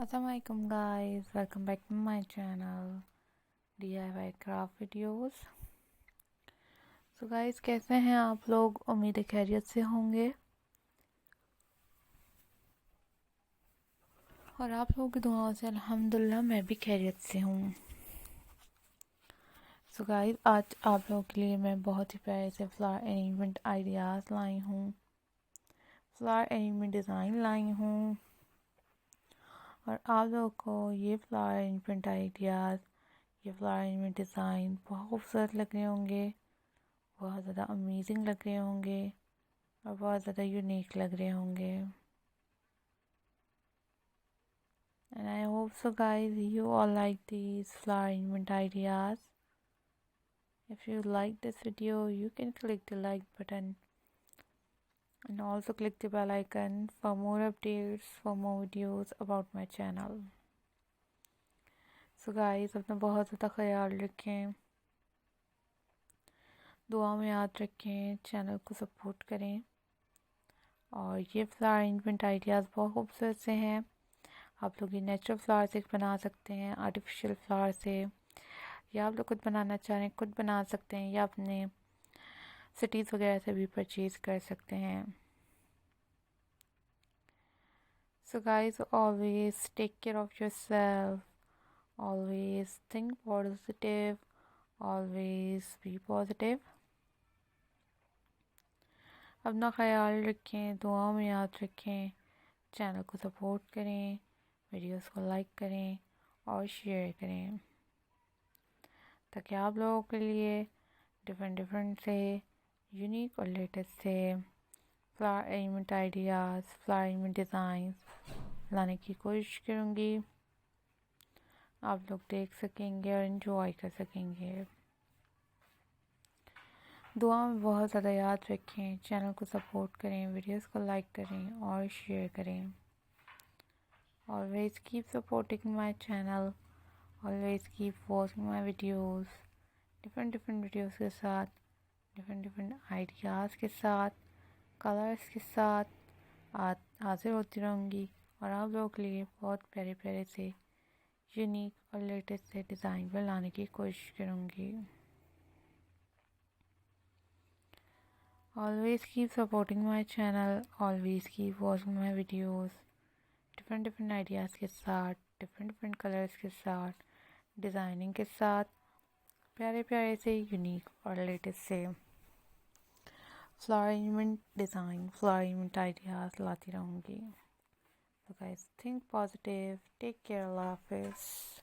Assalamualaikum guys, welcome back to my channel DIY craft videos। So guys, कैसे हैं आप लोग? उम्मीद है खैरियत से होंगे और आप लोगों की दुआओं से अल्हम्दुलिल्लाह मैं भी खैरियत से हूँ। So guys, आज आप लोगों के लिए मैं बहुत ही प्यारे से फ्लावर अरेंजमेंट आइडियाज़ लाई हूँ, फ्लावर अरेंजमेंट डिज़ाइन लाई हूँ और आप लोगों को ये फ्लावर अरेंजमेंट आइडियाज़, ये फ्लावर अरेंजमेंट डिज़ाइन बहुत खूबसूरत लग रहे होंगे, बहुत ज़्यादा अमेजिंग लग रहे होंगे और बहुत ज़्यादा यूनिक लग रहे होंगे। And I hope so guys you all like these flower arrangement ideas. If you like this video, you can click the like button and also click the bell icon for more updates, for more videos about my channel. So guys, अपना बहुत ज़्यादा ख्याल रखें, दुआ में याद रखें, channel को सपोर्ट करें। और ये फ्लावर अरेंजमेंट आइडियाज़ बहुत खूबसूरत से हैं। आप लोग ये नेचुरल फ्लावर से बना सकते हैं, आर्टिफिशियल फ्लावर से, या आप लोग खुद बनाना चाह रहे हैं खुद बना सकते हैं, या अपने सिटीज़ वगैरह से भी परचेज़ कर सकते हैं। So guys, always take care of yourself, always think positive, always be positive. अपना ख्याल रखें, दुआओं में याद रखें, चैनल को सपोर्ट करें, वीडियोस को लाइक करें और शेयर करें ताकि आप लोगों के लिए डिफरेंट से यूनिक और लेटेस्ट से flower arrangement ideas, flower arrangement designs लाने की कोशिश करूँगी। आप लोग देख सकेंगे और इन्जॉय कर सकेंगे। दुआ में बहुत ज़्यादा याद रखें, चैनल को सपोर्ट करें, वीडियोस को लाइक करें और शेयर करें। Always keep supporting my channel, always keep watching my videos, different videos के साथ, different ideas के साथ, कलर्स के साथ हाजिर होती रहूँगी और आप लोगों के लिए बहुत प्यारे प्यारे से यूनिक और लेटेस्ट से डिज़ाइन बनाने की कोशिश करूँगी। Always keep supporting my channel, always keep watching my videos, different ideas के साथ, डिफरेंट कलर्स के साथ, डिज़ाइनिंग के साथ, प्यारे प्यारे से यूनिक और लेटेस्ट से flower arrangement design, flower arrangement ideas लाती रहूँगी। तो guys, think positive, take care, अल्लाह हाफिज़।